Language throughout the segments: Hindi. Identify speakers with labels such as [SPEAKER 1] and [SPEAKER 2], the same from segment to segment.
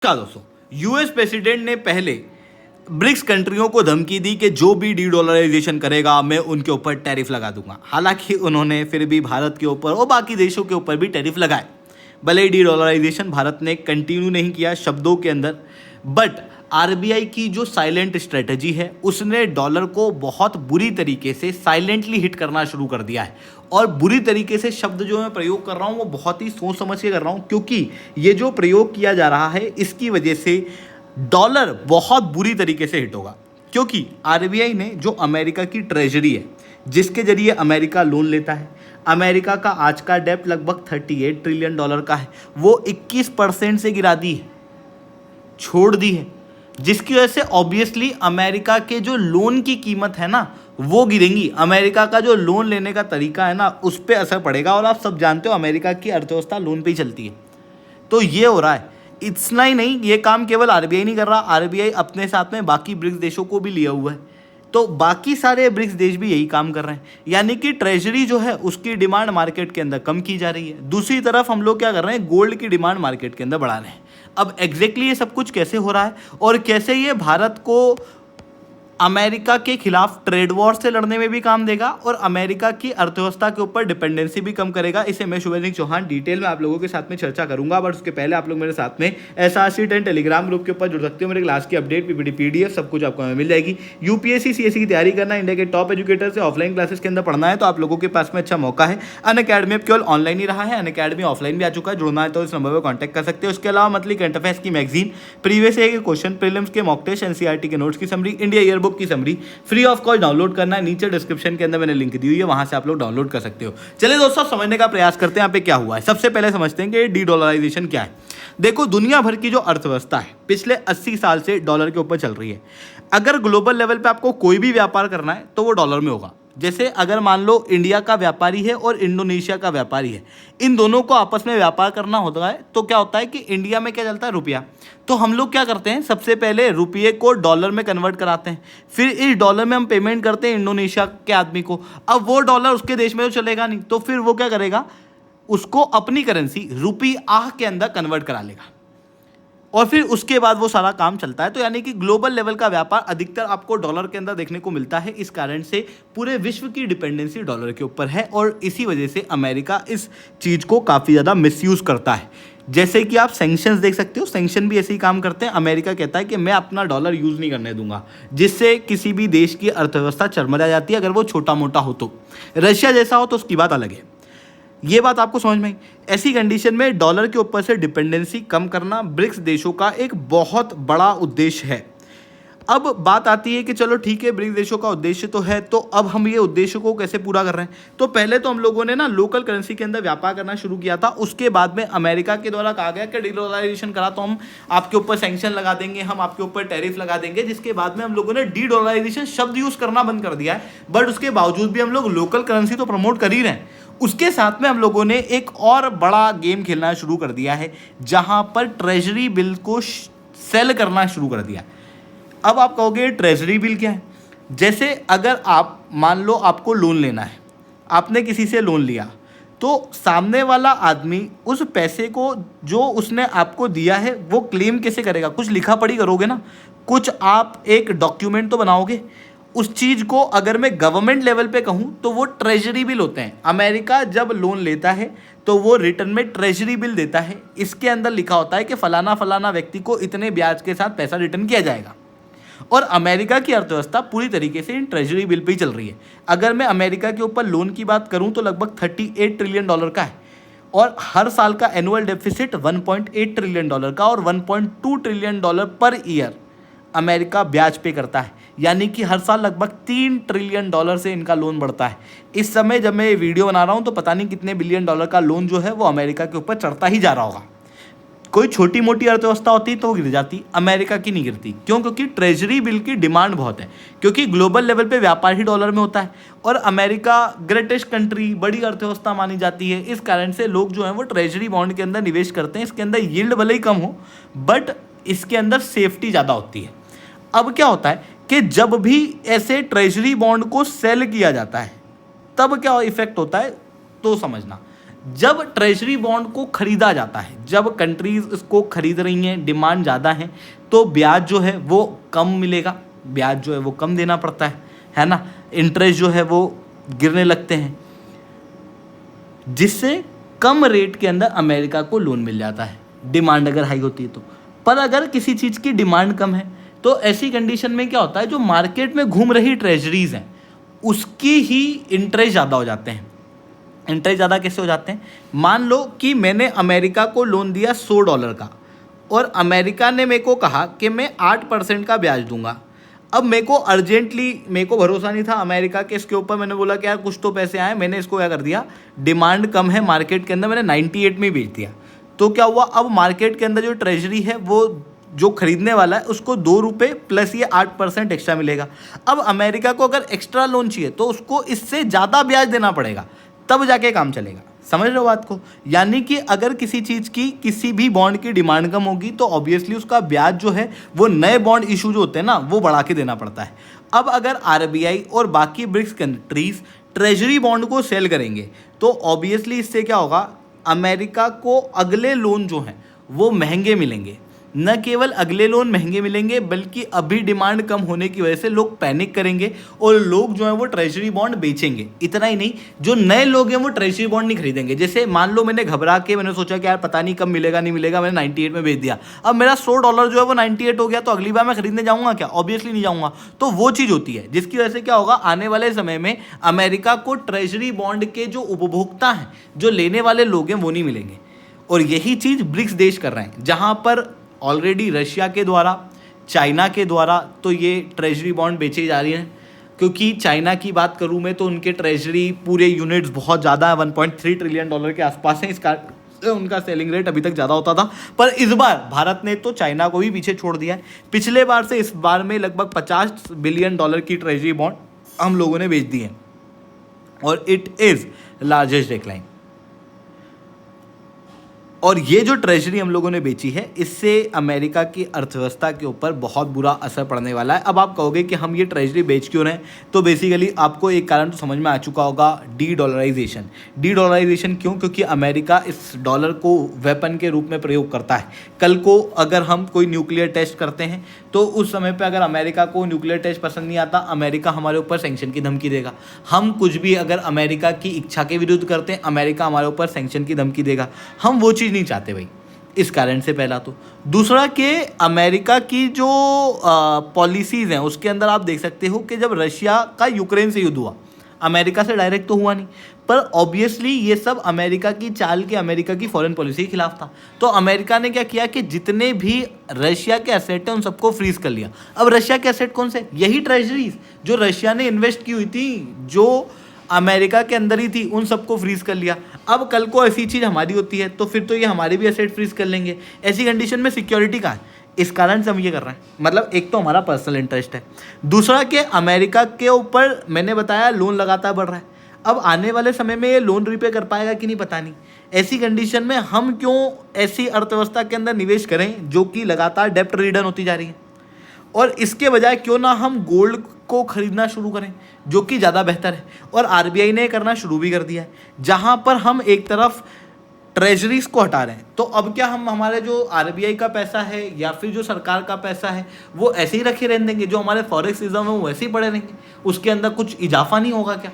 [SPEAKER 1] क्या दोस्तों, यूएस प्रेसिडेंट ने पहले ब्रिक्स कंट्रियों को धमकी दी कि जो भी डी डॉलराइजेशन करेगा मैं उनके ऊपर टैरिफ लगा दूंगा। हालांकि उन्होंने फिर भी भारत के ऊपर और बाकी देशों के ऊपर भी टैरिफ लगाए। भले ही डी डॉलराइजेशन भारत ने कंटिन्यू नहीं किया शब्दों के अंदर, बट आरबीआई की जो साइलेंट स्ट्रेटजी है उसने डॉलर को बहुत बुरी तरीके से साइलेंटली हिट करना शुरू कर दिया है। और बुरी तरीके से शब्द जो मैं प्रयोग कर रहा हूँ वो बहुत ही सोच समझ के कर रहा हूँ, क्योंकि ये जो प्रयोग किया जा रहा है इसकी वजह से डॉलर बहुत बुरी तरीके से हिट होगा। क्योंकि आरबीआई ने जो अमेरिका की ट्रेजरी है जिसके जरिए अमेरिका लोन लेता है, अमेरिका का आज का डेब्ट लगभग 38 ट्रिलियन डॉलर का है, वो 21% से गिरा दी है, छोड़ दी है, जिसकी वजह से ऑब्वियसली अमेरिका के जो लोन की कीमत है ना वो गिरेंगी। अमेरिका का जो लोन लेने का तरीका है ना उस पर असर पड़ेगा। और आप सब जानते हो अमेरिका की अर्थव्यवस्था लोन पे ही चलती है। तो ये हो रहा है। इतना ही नहीं, ये काम केवल आरबीआई नहीं कर रहा, आरबीआई अपने साथ में बाकी ब्रिक्स देशों को भी लिया हुआ है। तो बाकी सारे ब्रिक्स देश भी यही काम कर रहे हैं, यानी कि ट्रेजरी जो है उसकी डिमांड मार्केट के अंदर कम की जा रही है। दूसरी तरफ हम लोग क्या कर रहे हैं, गोल्ड की डिमांड मार्केट के अंदर बढ़ा रहे हैं। अब एग्जैक्टली ये सब कुछ कैसे हो रहा है और कैसे ये भारत को अमेरिका के खिलाफ ट्रेड वॉर से लड़ने में भी काम देगा और अमेरिका की अर्थव्यवस्था के ऊपर डिपेंडेंसी भी कम करेगा, इसे मैं शुभेंद्र चौहान डिटेल में आप लोगों के साथ में चर्चा करूंगा। बट उसके पहले आप लोग मेरे साथ में SRC10 टेलीग्राम ग्रुप के ऊपर जुड़ सकते हो। मेरे क्लास की अपडेट पीपीटी PDF सब कुछ आपको मिल जाएगी। यूपीएससी सीएससी की तैयारी करना, इंडिया के टॉप एजुकेटर से ऑफलाइन क्लासेस के अंदर पढ़ना है तो आप लोगों के पास में अच्छा मौका है। अनअकैडमी अब केवल ऑनलाइन ही रहा है, अनअकैडमी ऑफलाइन भी आ चुका है। जुड़ना है तो इस नंबर पर कॉन्टैक्ट कर सकते हो। उसके अलावा मंथली करंट अफेयर्स की मैगजीन, प्रीवियस ईयर के क्वेश्चन, प्रीलिम्स के मॉक टेस्ट, एनसीईआरटी के नोट्स की समरी, इंडिया ईयर बुक की summary free of cost download करना है। नीचे डिस्क्रिप्शन के अंदर मैंने लिंक दी हुई है, वहां से आप लोग डाउनलोड कर सकते हो। चलिए दोस्तों, समझने का प्रयास करते हैं यहाँ पे क्या हुआ है। सबसे पहले समझते हैं कि डी डॉलराइजेशन क्या है। देखो, दुनिया भर की जो अर्थव्यवस्था है पिछले 80 साल से डॉलर के ऊपर चल रही है। अगर ग्लोबल लेवल पे आपको कोई भी व्यापार करना है तो वो डॉलर में होगा। जैसे अगर मान लो इंडिया का व्यापारी है और इंडोनेशिया का व्यापारी है, इन दोनों को आपस में व्यापार करना होता है तो क्या होता है कि इंडिया में क्या चलता है, रुपया। तो हम लोग क्या करते हैं, सबसे पहले रुपये को डॉलर में कन्वर्ट कराते हैं, फिर इस डॉलर में हम पेमेंट करते हैं इंडोनेशिया के आदमी को। अब वो डॉलर उसके देश में तो चलेगा नहीं, तो फिर वो क्या करेगा, उसको अपनी करेंसी रुपी के अंदर कन्वर्ट करा लेगा और फिर उसके बाद वो सारा काम चलता है। तो यानी कि ग्लोबल लेवल का व्यापार अधिकतर आपको डॉलर के अंदर देखने को मिलता है। इस कारण से पूरे विश्व की डिपेंडेंसी डॉलर के ऊपर है और इसी वजह से अमेरिका इस चीज़ को काफ़ी ज़्यादा मिसयूज़ करता है। जैसे कि आप सैंक्शंस देख सकते हो, सैंक्शन भी ऐसे ही काम करते हैं। अमेरिका कहता है कि मैं अपना डॉलर यूज़ नहीं करने दूंगा, जिससे किसी भी देश की अर्थव्यवस्था चरमरा जाती है, अगर वो छोटा मोटा हो तो। रशिया जैसा हो तो उसकी बात अलग है। ये बात आपको समझ में आई। ऐसी कंडीशन में डॉलर के ऊपर से डिपेंडेंसी कम करना ब्रिक्स देशों का एक बहुत बड़ा उद्देश्य है। अब बात आती है कि चलो ठीक है, ब्रिक्स देशों का उद्देश्य तो है, तो अब हम ये उद्देश्य को कैसे पूरा कर रहे हैं। तो पहले तो हम लोगों ने ना लोकल करेंसी के अंदर व्यापार करना शुरू किया था। उसके बाद में अमेरिका के द्वारा कहा गया कि डीडॉलराइजेशन करा तो हम आपके ऊपर सैंक्शन लगा देंगे, हम आपके ऊपर टैरिफ लगा देंगे, जिसके बाद में हम लोगों ने डी डॉलराइजेशन शब्द यूज करना बंद कर दिया है। बट उसके बावजूद भी हम लोग लोकल करेंसी तो प्रमोट कर ही रहे हैं। उसके साथ में हम लोगों ने एक और बड़ा गेम खेलना शुरू कर दिया है, जहां पर ट्रेजरी बिल को सेल करना शुरू कर दिया। अब आप कहोगे ट्रेजरी बिल क्या है। जैसे अगर आप मान लो आपको लोन लेना है, आपने किसी से लोन लिया, तो सामने वाला आदमी उस पैसे को जो उसने आपको दिया है वो क्लेम कैसे करेगा, कुछ लिखा पढ़ी करोगे ना, कुछ आप एक डॉक्यूमेंट तो बनाओगे। उस चीज़ को अगर मैं गवर्नमेंट लेवल पे कहूँ तो वो ट्रेजरी बिल होते हैं। अमेरिका जब लोन लेता है तो वो रिटर्न में ट्रेजरी बिल देता है। इसके अंदर लिखा होता है कि फलाना फलाना व्यक्ति को इतने ब्याज के साथ पैसा रिटर्न किया जाएगा। और अमेरिका की अर्थव्यवस्था पूरी तरीके से इन ट्रेजरी बिल पे ही चल रही है। अगर मैं अमेरिका के ऊपर लोन की बात करूं तो लगभग 38 ट्रिलियन डॉलर का है और हर साल का एनुअल डेफिसिट 1.8 ट्रिलियन डॉलर का और 1.2 trillion dollar per year America ब्याज पे करता है। यानी कि हर साल लगभग 3 ट्रिलियन डॉलर से इनका लोन बढ़ता है। इस समय जब मैं ये वीडियो बना रहा हूँ तो पता नहीं कितने बिलियन डॉलर का लोन जो है वो अमेरिका के ऊपर चढ़ता ही जा रहा होगा। कोई छोटी मोटी अर्थव्यवस्था होती तो वो गिर जाती, अमेरिका की नहीं गिरती। क्यों? क्योंकि ट्रेजरी बिल की डिमांड बहुत है, क्योंकि ग्लोबल लेवल पे व्यापार ही डॉलर में होता है और अमेरिका ग्रेटेस्ट कंट्री, बड़ी अर्थव्यवस्था मानी जाती है। इस कारण से लोग जो हैं वो ट्रेजरी बॉन्ड के अंदर निवेश करते हैं। इसके अंदर यील्ड भले ही कम हो बट इसके अंदर सेफ्टी ज़्यादा होती है। अब क्या होता है कि जब भी ऐसे ट्रेजरी बॉन्ड को सेल किया जाता है तब क्या इफेक्ट होता है तो समझना। जब ट्रेजरी बॉन्ड को खरीदा जाता है, जब कंट्रीज इसको खरीद रही हैं, डिमांड ज़्यादा है, तो ब्याज जो है वो कम मिलेगा, ब्याज जो है वो कम देना पड़ता है ना, इंटरेस्ट जो है वो गिरने लगते हैं, जिससे कम रेट के अंदर अमेरिका को लोन मिल जाता है, डिमांड अगर हाई होती है तो। पर अगर किसी चीज़ की डिमांड कम है तो ऐसी कंडीशन में क्या होता है, जो मार्केट में घूम रही ट्रेजरीज हैं उसकी ही इंटरेस्ट ज़्यादा हो जाते हैं। इंटरेस्ट ज़्यादा कैसे हो जाते हैं, मान लो कि मैंने अमेरिका को लोन दिया $100 का और अमेरिका ने मेरे को कहा कि मैं 8% का ब्याज दूंगा। अब मेरे को अर्जेंटली, मेरे को भरोसा नहीं था अमेरिका के इसके ऊपर, मैंने बोला कि यार कुछ तो पैसे आए, मैंने इसको क्या कर दिया, डिमांड कम है मार्केट के अंदर, मैंने 98 में ही बेच दिया। तो क्या हुआ, अब मार्केट के अंदर जो ट्रेजरी है वो जो खरीदने वाला है उसको ₹2 प्लस ये 8% एक्स्ट्रा मिलेगा। अब अमेरिका को अगर एक्स्ट्रा लोन चाहिए तो उसको इससे ज़्यादा ब्याज देना पड़ेगा, तब जाके काम चलेगा। समझ रहे हो बात को? यानी कि अगर किसी चीज़ की, किसी भी बॉन्ड की डिमांड कम होगी तो ऑब्वियसली उसका ब्याज जो है वो नए बॉन्ड इशू जो होते हैं ना वो बढ़ा के देना पड़ता है। अब अगर आरबीआई और बाकी ब्रिक्स कंट्रीज ट्रेजरी बॉन्ड को सेल करेंगे तो ऑब्वियसली इससे क्या होगा, अमेरिका को अगले लोन जो हैं वो महंगे मिलेंगे। न केवल अगले लोन महंगे मिलेंगे बल्कि अभी डिमांड कम होने की वजह से लोग पैनिक करेंगे और लोग जो है वो ट्रेजरी बॉन्ड बेचेंगे। इतना ही नहीं, जो नए लोग हैं वो ट्रेजरी बॉन्ड नहीं खरीदेंगे। जैसे मान लो मैंने घबरा के मैंने सोचा कि यार पता नहीं कब मिलेगा नहीं मिलेगा, मैंने 98 में बेच दिया, अब मेरा $100 जो है वो 98 हो गया, तो अगली बार मैं खरीदने जाऊँगा क्या? ऑब्वियसली नहीं जाऊँगा। तो वो चीज़ होती है जिसकी वजह से क्या होगा, आने वाले समय में अमेरिका को ट्रेजरी बॉन्ड के जो उपभोक्ता हैं, जो लेने वाले लोग हैं वो नहीं मिलेंगे। और यही चीज़ ब्रिक्स देश कर रहे हैं, जहाँ पर ऑलरेडी रशिया के द्वारा, चाइना के द्वारा तो ये ट्रेजरी बॉन्ड बेचे जा रही हैं। क्योंकि चाइना की बात करूँ मैं तो उनके ट्रेजरी पूरे यूनिट्स बहुत ज़्यादा है, $1.3 ट्रिलियन के आसपास हैं, इसका उनका सेलिंग रेट अभी तक ज़्यादा होता था। पर इस बार भारत ने तो चाइना को भी पीछे छोड़ दिया है। पिछले बार से इस बार में लगभग $50 बिलियन की ट्रेजरी बॉन्ड हम लोगों ने बेच दी है और इट इज़ लार्जेस्ट डिक्लाइन। और ये जो ट्रेजरी हम लोगों ने बेची है इससे अमेरिका की अर्थव्यवस्था के ऊपर बहुत बुरा असर पड़ने वाला है। अब आप कहोगे कि हम ये ट्रेजरी बेच क्यों रहे हैं, तो बेसिकली आपको एक कारण तो समझ में आ चुका होगा, डी डॉलराइजेशन। डी डॉलराइजेशन क्यों? क्योंकि अमेरिका इस डॉलर को वेपन के रूप में प्रयोग करता है। कल को अगर हम कोई न्यूक्लियर टेस्ट करते हैं तो उस समय पर अगर अमेरिका को न्यूक्लियर टेस्ट पसंद नहीं आता, अमेरिका हमारे ऊपर सैंक्शन की धमकी देगा। हम कुछ भी अगर अमेरिका की इच्छा के विरुद्ध करते हैं, अमेरिका हमारे ऊपर सैंक्शन की धमकी देगा। हम वो चीज़ नहीं चाहते भाई, इस कारण से पहला तो। दूसरा कि अमेरिका की जो पॉलिसीज़ हैं उसके अंदर आप देख सकते हो कि जब रशिया का यूक्रेन से युद्ध हुआ, अमेरिका से डायरेक्ट तो हुआ नहीं, पर ऑब्वियसली ये सब अमेरिका की चाल के, अमेरिका की फॉरेन पॉलिसी के खिलाफ था। तो अमेरिका ने क्या किया कि जितने भी रशिया के एसेट हैं उन सबको फ्रीज कर लिया। अब रशिया के एसेट कौन से? यही ट्रेजरीज जो रशिया ने इन्वेस्ट की हुई थी, जो अमेरिका के अंदर ही थी, उन सबको फ्रीज कर लिया। अब कल को ऐसी चीज़ हमारी होती है तो फिर तो ये हमारे भी एसेट फ्रीज कर लेंगे। ऐसी कंडीशन में सिक्योरिटी कहाँ है? इस कारण से हम ये कर रहे हैं। मतलब एक तो हमारा पर्सनल इंटरेस्ट है, दूसरा कि अमेरिका के ऊपर मैंने बताया लोन लगातार बढ़ रहा है। अब आने वाले समय में ये लोन रिपे कर पाएगा कि नहीं पता नहीं। ऐसी कंडीशन में हम क्यों ऐसी अर्थव्यवस्था के अंदर निवेश करें जो कि लगातार डेप्ट रिडन होती जा रही है, और इसके बजाय क्यों ना हम गोल्ड को खरीदना शुरू करें जो कि ज़्यादा बेहतर है। और आरबीआई ने करना शुरू भी कर दिया है, जहाँ पर हम एक तरफ ट्रेजरीज को हटा रहे हैं। तो अब क्या हम हमारे जो आरबीआई का पैसा है या फिर जो सरकार का पैसा है वो ऐसे ही रखे रहने देंगे? जो हमारे फॉरेक्स रिजर्व है वो वैसे ही पड़े रहेंगे, उसके अंदर कुछ इजाफा नहीं होगा क्या?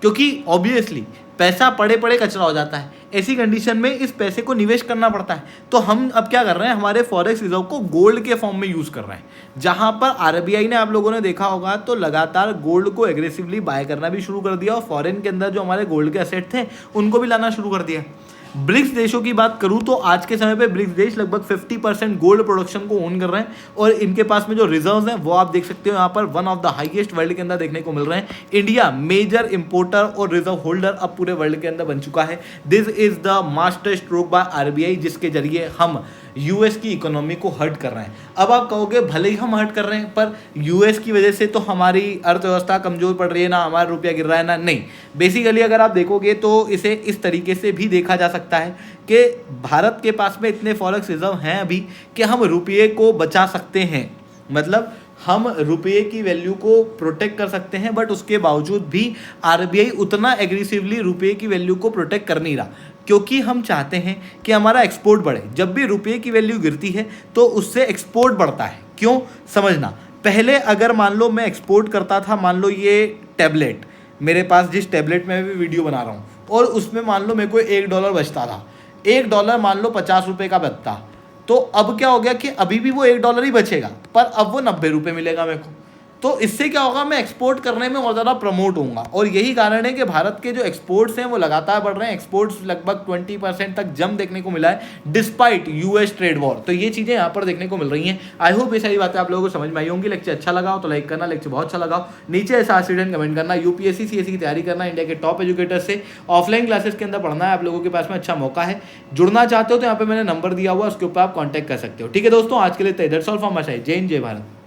[SPEAKER 1] क्योंकि ऑब्वियसली पैसा पड़े पड़े कचरा हो जाता है। ऐसी कंडीशन में इस पैसे को निवेश करना पड़ता है। तो हम अब क्या कर रहे हैं, हमारे फॉरेक्स रिजर्व को गोल्ड के फॉर्म में यूज़ कर रहे हैं, जहां पर आरबीआई ने, आप लोगों ने देखा होगा तो लगातार गोल्ड को एग्रेसिवली बाय करना भी शुरू कर दिया और फॉरेन के अंदर जो हमारे गोल्ड के एसेट थे उनको भी लाना शुरू कर दिया। ब्रिक्स देशों की बात करूं तो आज के समय पे ब्रिक्स देश लगभग 50% गोल्ड प्रोडक्शन को ओन कर रहे हैं और इनके पास में जो रिजर्व्स हैं वो आप देख सकते हो यहाँ पर one of the highest world के अंदर देखने को मिल रहे हैं। इंडिया मेजर इंपोर्टर और रिजर्व होल्डर अब पूरे वर्ल्ड के अंदर बन चुका है। This is the master stroke by RBI, जिसके जरिए हम यूएस की इकोनॉमी को हर्ट कर रहे हैं। अब आप कहोगे भले ही हम हर्ट कर रहे हैं, पर यूएस की वजह से तो हमारी अर्थव्यवस्था कमजोर पड़ रही है ना, हमारा रुपया गिर रहा है ना। नहीं, बेसिकली अगर आप देखोगे तो इसे इस तरीके से भी देखा जा सकता है कि भारत के पास में इतने फॉरेक्स रिजर्व हैं अभी कि हम रुपये को बचा सकते हैं। मतलब हम रुपये की वैल्यू को प्रोटेक्ट कर सकते हैं, बट उसके बावजूद भी आरबीआई उतना एग्रेसिवली रुपये की वैल्यू को प्रोटेक्ट कर नहीं रहा, क्योंकि हम चाहते हैं कि हमारा एक्सपोर्ट बढ़े। जब भी रुपये की वैल्यू गिरती है तो उससे एक्सपोर्ट बढ़ता है। क्यों, समझना। पहले अगर मान लो मैं एक्सपोर्ट करता था, मान लो ये टैबलेट, मेरे पास जिस टैबलेट में मैं वीडियो बना रहा हूँ, और उसमें मान लो मेरे को $1 बचता था, $1 मान लो 50 रुपये का बचता, तो अब क्या हो गया कि अभी भी वो $1 ही बचेगा, पर अब वो 90 रुपये मिलेगा मेरे को। तो इससे क्या होगा, मैं एक्सपोर्ट करने में और ज़्यादा प्रमोट होऊंगा। और यही कारण है कि भारत के जो एक्सपोर्ट्स हैं वो लगातार बढ़ रहे हैं। एक्सपोर्ट्स लगभग 20% तक जंप देखने को मिला है डिस्पाइट यूएस ट्रेड वॉर। तो ये चीज़ें यहाँ पर देखने को मिल रही हैं। आई होप ये सारी बातें आप लोगों को समझ में आई होंगी। लेक्चर अच्छा लगा हो तो लाइक करना, लेक्चर बहुत अच्छा लगा हो नीचे ऐसा स्टूडेंट कमेंट करना। यूपीएससी सीएससी की तैयारी करना, इंडिया के टॉप एजुकेटर से ऑफलाइन क्लासेस के अंदर पढ़ना है, आप लोगों के पास में अच्छा मौका है। जुड़ना चाहते हो तो यहाँ पे मैंने नंबर दिया हुआ, उसके ऊपर आप कॉन्टैक्ट कर सकते हो। ठीक है दोस्तों, आज के लिए that's all from my side. जय हिंद, जय भारत।